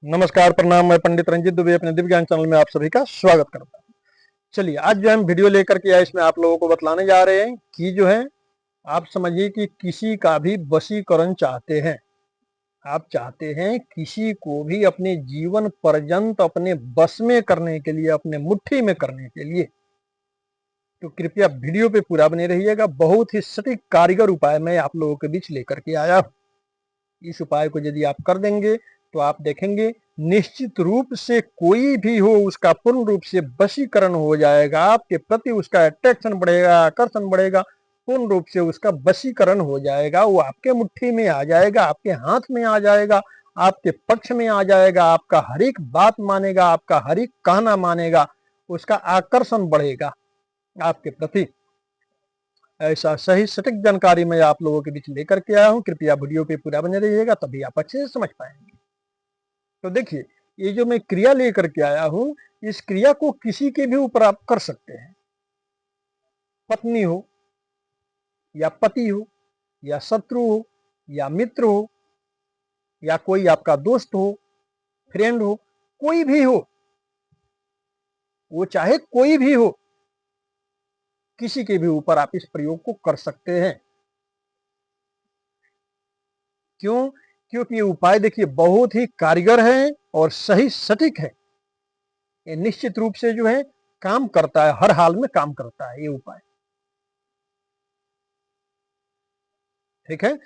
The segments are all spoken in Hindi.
नमस्कार, प्रणाम। मैं पंडित रंजीत दुबे अपने दिव्य ज्ञान चैनल में आप सभी का स्वागत करता हूँ। चलिए, आज जो हम वीडियो लेकर के आए, इसमें आप लोगों को बतलाने जा रहे हैं कि जो है, आप समझिए कि किसी का भी वशीकरण चाहते हैं। आप चाहते हैं किसी को भी अपने जीवन पर्यंत अपने बस में करने के लिए, अपने मुट्ठी में करने के लिए, तो कृपया वीडियो पे पूरा बने रहिएगा। बहुत ही सटीक कारीगर उपाय मैं आप लोगों के बीच लेकर के आया हूँ। इस उपाय को यदि आप कर देंगे तो आप देखेंगे निश्चित रूप से कोई भी हो उसका पूर्ण रूप से वशीकरण हो जाएगा। आपके प्रति उसका अट्रैक्शन बढ़ेगा, आकर्षण बढ़ेगा, पूर्ण रूप से उसका वशीकरण हो जाएगा। वो आपके मुट्ठी में आ जाएगा, आपके हाथ में आ जाएगा, आपके पक्ष में आ जाएगा, आपका हर एक बात मानेगा, आपका हर एक कहना मानेगा, उसका आकर्षण बढ़ेगा आपके प्रति। ऐसा सही सटीक जानकारी मैं आप लोगों के बीच लेकर के आया हूं। कृपया वीडियो पे पूरा बने रहिएगा, तभी आप अच्छे से समझ पाएंगे। तो देखिए, ये जो मैं क्रिया लेकर के आया हूं, इस क्रिया को किसी के भी ऊपर आप कर सकते हैं। पत्नी हो या पति हो या शत्रु हो या मित्र हो या कोई आपका दोस्त हो, फ्रेंड हो, कोई भी हो, वो चाहे कोई भी हो, किसी के भी ऊपर आप इस प्रयोग को कर सकते हैं। क्यों? क्योंकि ये उपाय देखिए बहुत ही कारगर है और सही सटीक है। ये निश्चित रूप से जो है काम करता है, हर हाल में काम करता है ये उपाय। ठीक है,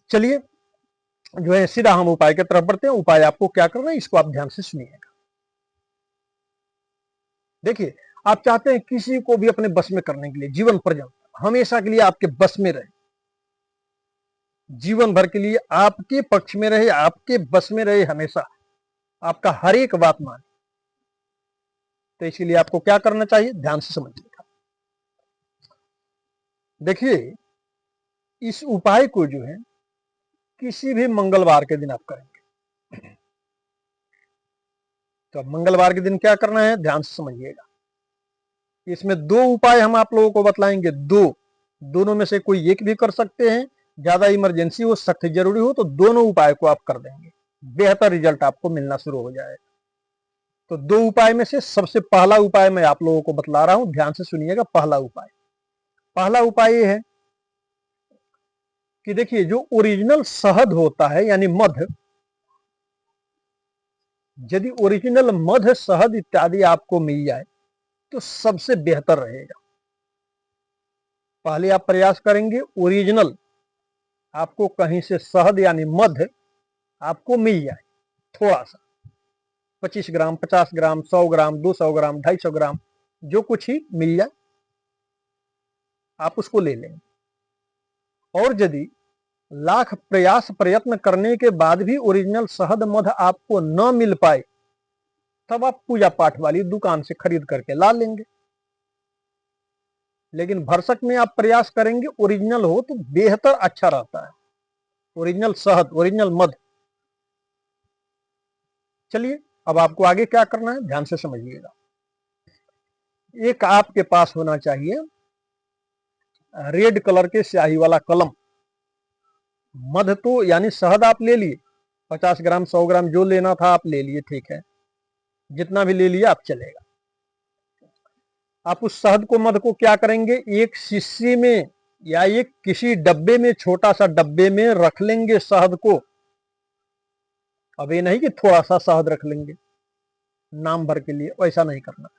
चलिए जो है सीधा हम उपाय की तरफ बढ़ते हैं। उपाय आपको क्या करना है, इसको आप ध्यान से सुनिएगा। देखिए, आप चाहते हैं किसी को भी अपने बस में करने के लिए, जीवन पर्यंत हमेशा के लिए आपके बस में रहे, जीवन भर के लिए आपके पक्ष में रहे, आपके बस में रहे, हमेशा आपका हर एक बात माने। तो इसीलिए आपको क्या करना चाहिए, ध्यान से समझिएगा। देखिए, इस उपाय को जो है किसी भी मंगलवार के दिन आप करेंगे। तो मंगलवार के दिन क्या करना है, ध्यान से समझिएगा। इसमें दो उपाय हम आप लोगों को बतलाएंगे। दोनों में से कोई एक भी कर सकते हैं। ज्यादा इमरजेंसी हो, सख्त जरूरी हो तो दोनों उपाय को आप कर देंगे, बेहतर रिजल्ट आपको मिलना शुरू हो जाएगा। तो दो उपाय में से सबसे पहला उपाय मैं आप लोगों को बतला रहा हूं, ध्यान से सुनिएगा। पहला उपाय ये है कि देखिए, जो ओरिजिनल शहद होता है यानी मध, यदि ओरिजिनल मध, शहद इत्यादि आपको मिल जाए तो सबसे बेहतर रहेगा। पहले आप प्रयास करेंगे ओरिजिनल, आपको कहीं से शहद यानी मध आपको मिल जाए, थोड़ा सा 25 ग्राम, 50 ग्राम, 100 ग्राम, 200 ग्राम, 250 ग्राम, जो कुछ ही मिल जाए आप उसको ले लेंगे। और यदि लाख प्रयास प्रयत्न करने के बाद भी ओरिजिनल शहद मध आपको न मिल पाए, तब आप पूजा पाठ वाली दुकान से खरीद करके ला लेंगे। लेकिन भरसक में आप प्रयास करेंगे ओरिजिनल हो तो बेहतर, अच्छा रहता है, ओरिजिनल शहद, ओरिजिनल मध। चलिए, अब आपको आगे क्या करना है, ध्यान से समझिएगा। एक आपके पास होना चाहिए रेड कलर के स्याही वाला कलम। मध तो यानी शहद आप ले लिए, 50 ग्राम, 100 ग्राम जो लेना था आप ले लिए, ठीक है, जितना भी ले लिया आप चलेगा। आप उस शहद को, मध को क्या करेंगे, एक शीशी में या एक किसी डब्बे में, छोटा सा डब्बे में रख लेंगे शहद को। अब ये नहीं कि थोड़ा सा शहद रख लेंगे नाम भर के लिए, वैसा नहीं करना।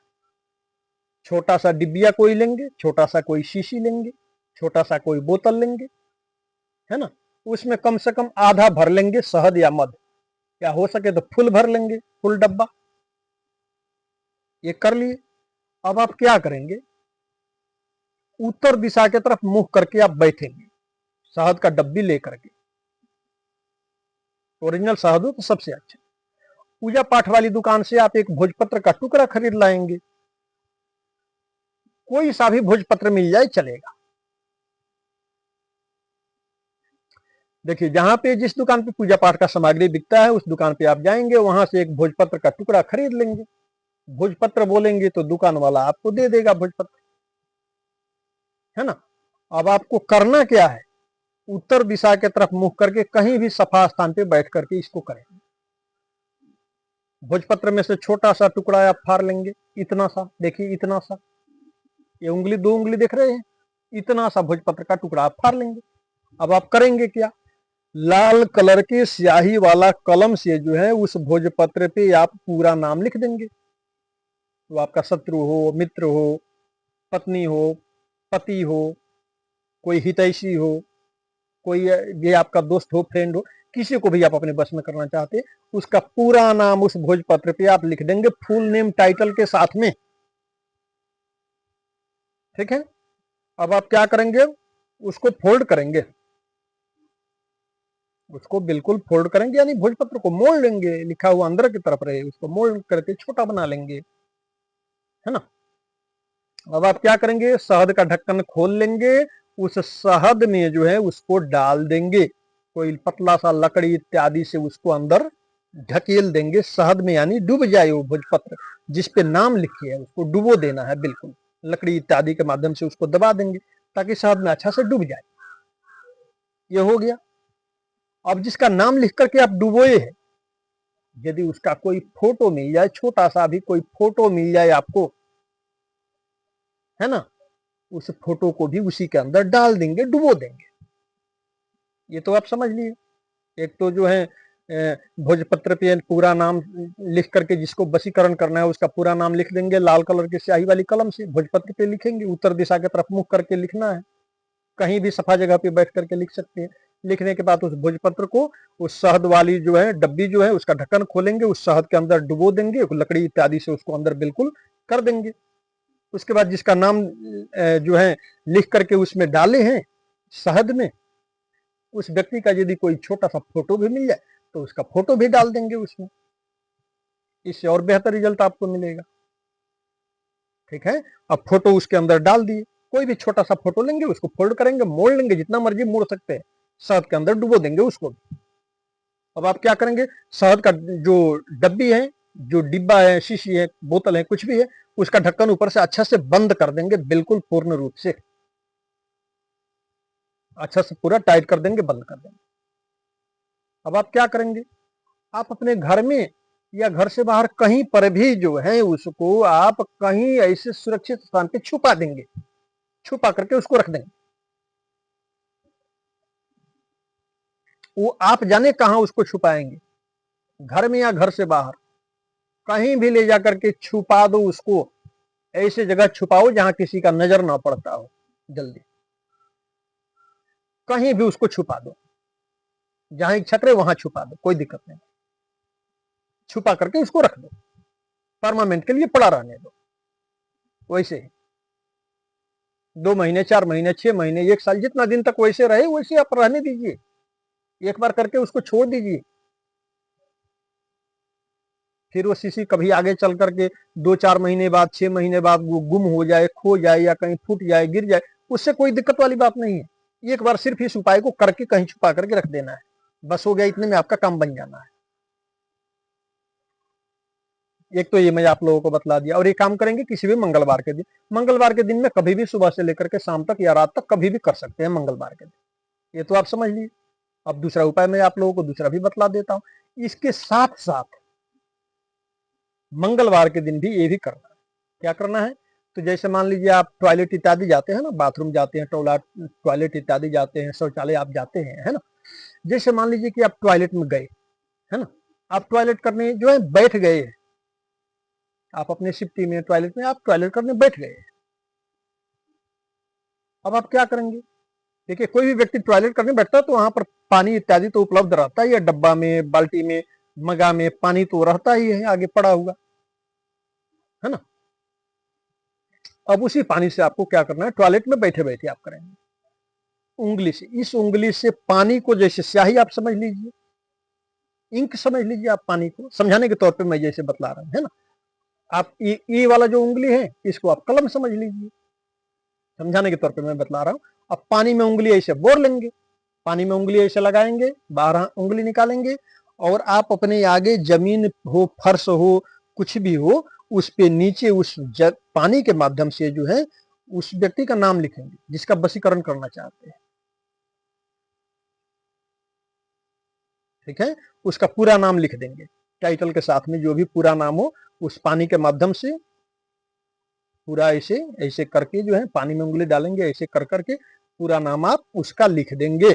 छोटा सा डिब्बिया कोई लेंगे, छोटा सा कोई शीशी लेंगे, छोटा सा कोई बोतल लेंगे, है ना, उसमें कम से कम आधा भर लेंगे शहद या मध, या हो सके तो फुल भर लेंगे, फुल डब्बा। ये कर लिए। अब आप क्या करेंगे, उत्तर दिशा की तरफ मुंह करके आप बैठेंगे, शहद का डब्बी लेकर के। ओरिजिनल शहद हो तो सबसे अच्छा। पूजा पाठ वाली दुकान से आप एक भोजपत्र का टुकड़ा खरीद लाएंगे, कोई सा भी भोजपत्र मिल जाए चलेगा। देखिए, जहां पे, जिस दुकान पे पूजा पाठ का सामग्री बिकता है, उस दुकान पे आप जाएंगे, वहां से एक भोजपत्र का टुकड़ा खरीद लेंगे। भोजपत्र बोलेंगे तो दुकान वाला आपको दे देगा भोजपत्र, है ना। अब आपको करना क्या है, उत्तर दिशा की तरफ मुख करके कहीं भी सफा स्थान पे बैठ करके इसको करें। भोजपत्र में से छोटा सा टुकड़ा आप फाड़ लेंगे, इतना सा, देखिए इतना सा, ये उंगली, 2 उंगली देख रहे हैं, इतना सा भोजपत्र का टुकड़ा आप फाड़ लेंगे। अब आप करेंगे क्या, लाल कलर की स्याही वाला कलम से जो है उस भोजपत्र पे आप पूरा नाम लिख देंगे। तो आपका शत्रु हो, मित्र हो, पत्नी हो, पति हो, कोई हितैषी हो, कोई ये आपका दोस्त हो, फ्रेंड हो, किसी को भी आप अपने बस में करना चाहते हैं, उसका पूरा नाम उस भोजपत्र पे आप लिख देंगे, फुल नेम टाइटल के साथ में। ठीक है। अब आप क्या करेंगे, उसको फोल्ड करेंगे, उसको बिल्कुल फोल्ड करेंगे, यानी भोजपत्र को मोड़ लेंगे, लिखा हुआ अंदर की तरफ रहे, उसको मोड़ करके छोटा बना लेंगे, है ना। अब आप क्या करेंगे, शहद का ढक्कन खोल लेंगे, उस शहद में जो है उसको डाल देंगे, कोई पतला सा लकड़ी इत्यादि से उसको अंदर ढकेल देंगे शहद में, यानी डूब जाए वो भोजपत्र जिसपे नाम लिखे है, उसको डुबो देना है, बिल्कुल लकड़ी इत्यादि के माध्यम से उसको दबा देंगे ताकि शहद में अच्छा से डूब जाए। ये हो गया। अब जिसका नाम लिख करके आप डुबोए हैं, यदि उसका कोई फोटो मिल जाए, छोटा सा भी कोई फोटो मिल जाए आपको, है ना, उस फोटो को भी उसी के अंदर डाल देंगे, डुबो देंगे। ये तो आप समझ लिए। एक तो जो है भोजपत्र पे पूरा नाम लिख करके जिसको वशीकरण करना है उसका पूरा नाम लिख देंगे, लाल कलर की स्याही वाली कलम से भोजपत्र पे लिखेंगे, उत्तर दिशा की तरफ मुख करके लिखना है, कहीं भी सफा जगह पे बैठ करके लिख सकते हैं। लिखने के बाद उस भोजपत्र को उस शहद वाली जो है डब्बी जो है उसका ढक्कन खोलेंगे, उस शहद के अंदर डुबो देंगे, लकड़ी इत्यादि से उसको अंदर बिल्कुल कर देंगे। उसके बाद जिसका नाम जो है लिख करके उसमें डाले हैं शहद में, उस व्यक्ति का यदि कोई छोटा सा फोटो भी मिल जाए तो उसका फोटो भी डाल देंगे उसमें, इससे और बेहतर रिजल्ट आपको मिलेगा। ठीक है। अब फोटो उसके अंदर डाल दिए, कोई भी छोटा सा फोटो लेंगे, उसको फोल्ड करेंगे, मोड़ लेंगे, जितना मर्जी मोड़ सकते हैं, शहद के अंदर डुबो देंगे उसको। अब आप क्या करेंगे, शहद का जो डब्बी है, जो डिब्बा है, शीशी है, बोतल है, कुछ भी है, उसका ढक्कन ऊपर से अच्छा से बंद कर देंगे, बिल्कुल पूर्ण रूप से अच्छा से पूरा टाइट कर देंगे, बंद कर देंगे। अब आप क्या करेंगे, आप अपने घर में या घर से बाहर कहीं पर भी जो है उसको आप कहीं ऐसे सुरक्षित स्थान पे छुपा देंगे, छुपा करके उसको रख देंगे। वो आप जाने कहां उसको छुपाएंगे, घर में या घर से बाहर, कहीं भी ले जाकर के छुपा दो उसको, ऐसे जगह छुपाओ जहां किसी का नजर ना पड़ता हो, जल्दी कहीं भी उसको छुपा दो, जहां इच्छा करे वहां छुपा दो, कोई दिक्कत नहीं, छुपा करके उसको रख दो, परमानेंट के लिए पड़ा रहने दो। वैसे ही 2 महीने, 4 महीने, 6 महीने, 1 साल, जितना दिन तक वैसे रहे वैसे आप रहने दीजिए, एक बार करके उसको छोड़ दीजिए। फिर वो शीशी कभी आगे चल करके 2-4 महीने बाद, 6 महीने बाद वो गुम हो जाए, खो जाए या कहीं फूट जाए, गिर जाए, उससे कोई दिक्कत वाली बात नहीं है। एक बार सिर्फ इस उपाय को करके कहीं छुपा करके रख देना है, बस हो गया, इतने में आपका काम बन जाना है। एक तो ये मैं आप लोगों को बतला दिया। और ये काम करेंगे किसी भी मंगलवार के दिन, मंगलवार के दिन में कभी भी सुबह से लेकर के शाम तक या रात तक कभी भी कर सकते हैं मंगलवार के दिन। ये तो आप समझ लीजिए। अब दूसरा उपाय मैं आप लोगों को दूसरा भी बतला देता हूं, इसके साथ साथ मंगलवार के दिन भी ये भी करना है। क्या करना है, तो जैसे मान लीजिए आप टॉयलेट इत्यादि जाते हैं ना, बाथरूम जाते हैं, टॉयलेट इत्यादि जाते हैं, शौचालय आप जाते हैं, है ना। जैसे मान लीजिए कि आप टॉयलेट में गए, है ना, आप टॉयलेट करने जो है बैठ गए, आप अपने सिप्टी में टॉयलेट में आप टॉयलेट करने बैठ गए। अब आप क्या करेंगे, देखिए कोई भी व्यक्ति टॉयलेट करने बैठता है तो वहां पर पानी इत्यादि तो उपलब्ध रहता है, या डब्बा में, बाल्टी में, मगा में पानी तो रहता ही है आगे पड़ा हुआ, है ना। अब उसी पानी से आपको क्या करना है, टॉयलेट में बैठे बैठे आप करेंगे, उंगली से, इस उंगली से पानी को, जैसे स्याही आप समझ लीजिए, इंक समझ लीजिए आप, पानी को समझाने के तौर पे मैं जैसे बतला रहा हूं, है ना। आप ये वाला जो उंगली है इसको आप कलम समझ लीजिए, समझाने के तौर पे मैं बतला रहा हूं। अब पानी में उंगली ऐसे बोर लेंगे, पानी में उंगली ऐसे लगाएंगे, बाहर उंगली निकालेंगे, और आप अपने आगे जमीन हो, फर्श हो, कुछ भी हो, उस पे नीचे उस पानी के माध्यम से जो है उस व्यक्ति का नाम लिखेंगे जिसका वशीकरण करना चाहते हैं। ठीक है, उसका पूरा नाम लिख देंगे, टाइटल के साथ में जो भी पूरा नाम हो उस पानी के माध्यम से पूरा ऐसे ऐसे करके जो है पानी में उंगली डालेंगे, ऐसे कर करके पूरा नाम आप उसका लिख देंगे।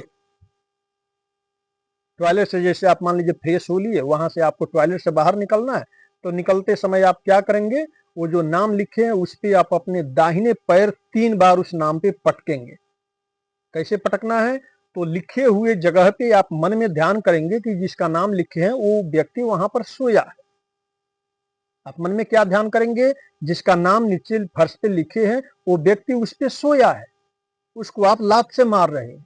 टॉयलेट से जैसे आप मान लीजिए फ्रेश हो लिए, वहां से आपको टॉयलेट से बाहर निकलना है, तो निकलते समय आप क्या करेंगे, वो जो नाम लिखे हैं उस पे आप अपने दाहिने पैर 3 बार उस नाम पे पटकेंगे। कैसे पटकना है, तो लिखे हुए जगह पे आप मन में ध्यान करेंगे कि जिसका नाम लिखे हैं वो व्यक्ति वहां पर सोया है। आप मन में क्या ध्यान करेंगे, जिसका नाम नीचे फर्श पे लिखे हैं वो व्यक्ति उस पे सोया है, उसको आप लात से मार रहे हैं।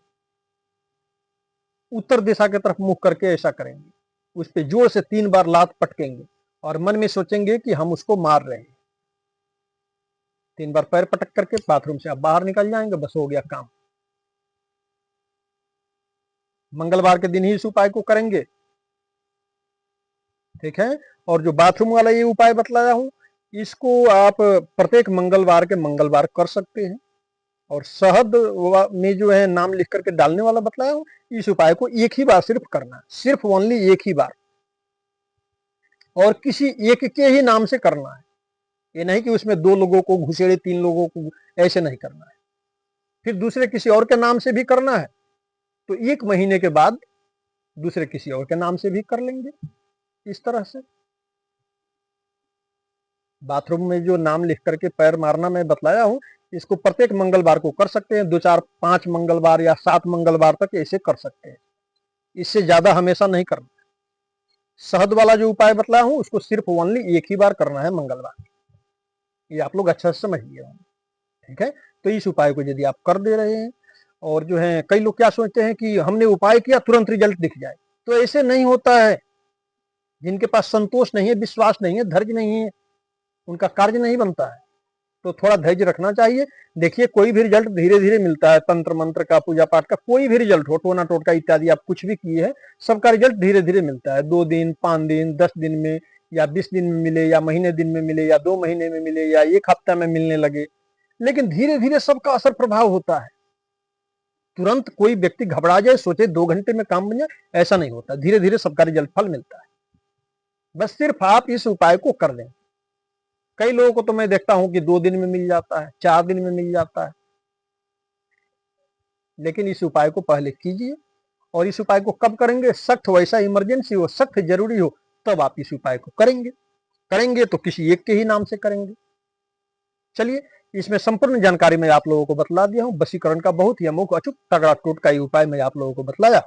उत्तर दिशा की तरफ मुख करके ऐसा करेंगे, उस पे जोर से 3 बार लात पटकेंगे और मन में सोचेंगे कि हम उसको मार रहे हैं। 3 बार पैर पटक करके बाथरूम से आप बाहर निकल जाएंगे, बस हो गया काम। मंगलवार के दिन ही इस उपाय को करेंगे, ठीक है। और जो बाथरूम वाला ये उपाय बतलाया हूं, इसको आप प्रत्येक मंगलवार के मंगलवार कर सकते हैं। और शहद में जो है नाम लिख करके डालने वाला बतलाया हूं, इस उपाय को एक ही बार सिर्फ करना है, सिर्फ ओनली एक ही बार, और किसी एक के ही नाम से करना है। ये नहीं कि उसमें 2 लोगों को घुसेड़े, 3 लोगों को, ऐसे नहीं करना है। फिर दूसरे किसी और के नाम से भी करना है, तो 1 महीने के बाद दूसरे किसी और के नाम से भी कर लेंगे। इस तरह से बाथरूम में जो नाम लिख करके पैर मारना मैं बतलाया हूं, इसको प्रत्येक मंगलवार को कर सकते हैं। 2, 4, 5 मंगलवार या 7 मंगलवार तक ऐसे कर सकते हैं, इससे ज्यादा हमेशा नहीं करना। शहद वाला जो उपाय बतलाया हूं उसको सिर्फ ओनली एक ही बार करना है मंगलवार। ये आप लोग अच्छा से समझिए, ठीक है। तो इस उपाय को यदि आप कर दे रहे हैं, और जो है कई लोग क्या सोचते हैं कि हमने उपाय किया तुरंत रिजल्ट दिख जाए, तो ऐसे नहीं होता है। जिनके पास संतोष नहीं है, विश्वास नहीं है, धैर्य नहीं है, उनका कार्य नहीं बनता है। तो थोड़ा धैर्य रखना चाहिए। देखिए कोई भी रिजल्ट धीरे धीरे मिलता है, तंत्र मंत्र का, पूजा पाठ का, कोई भी रिजल्ट हो, टोना टोटका इत्यादि आप कुछ भी किए हैं, सबका रिजल्ट धीरे धीरे मिलता है। 2 दिन, 5 दिन, 10 दिन में, या 20 दिन में मिले, या महीने दिन में मिले, या 2 महीने में मिले, या 1 हफ्ता में मिलने लगे, लेकिन धीरे धीरे सबका असर प्रभाव होता है। तुरंत कोई व्यक्ति घबरा जाए, सोचे 2 घंटे में काम बन जाए, ऐसा नहीं होता। धीरे धीरे सबका रिजल्ट फल मिलता है। बस सिर्फ आप इस उपाय को कर लें। कई लोगों को तो मैं देखता हूं कि 2 दिन में मिल जाता है, 4 दिन में मिल जाता है, लेकिन इस उपाय को पहले कीजिए। और इस उपाय को कब करेंगे, सख्त वैसा इमरजेंसी हो, सख्त जरूरी हो, तब आप इस उपाय को करेंगे तो किसी एक के ही नाम से करेंगे। चलिए, इसमें संपूर्ण जानकारी मैं आप लोगों को बतला दिया हूं। वशीकरण का बहुत ही अमोघ, अचूक, तगड़ा, टोटका उपाय मैं आप लोगों को बतलाया,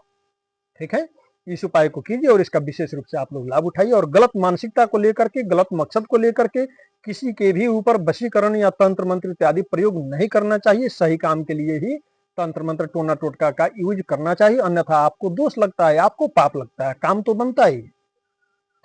ठीक है। इस उपाय को कीजिए और इसका विशेष रूप से आप लोग लाभ उठाइए। और गलत मानसिकता को लेकर के, गलत मकसद को लेकर के किसी के भी ऊपर वशीकरण या तंत्र मंत्र इत्यादि प्रयोग नहीं करना चाहिए। सही काम के लिए ही तंत्र मंत्र, टोना टोटका का यूज करना चाहिए, अन्यथा आपको दोष लगता है, आपको पाप लगता है, काम तो बनता ही,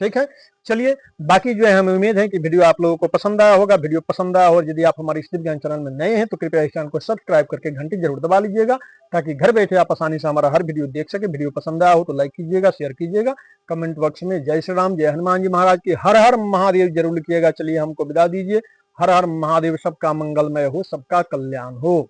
ठीक है। चलिए, बाकी जो है हमें उम्मीद है कि वीडियो आप लोगों को पसंद आया होगा। वीडियो पसंद आया, और यदि आप हमारे इस ज्ञान चैनल में नए हैं तो कृपया इस चैनल को सब्सक्राइब करके घंटी जरूर दबा लीजिएगा, ताकि घर बैठे आप आसानी से हमारा हर वीडियो देख सके। वीडियो पसंद आया हो तो लाइक कीजिएगा, शेयर कीजिएगा, कमेंट बॉक्स में जय श्री राम, जय हनुमान जी महाराज की, हर हर महादेव जरूर लिखिएगा। चलिए, हमको विदा दीजिए। हर हर महादेव, सबका मंगलमय हो, सबका कल्याण हो।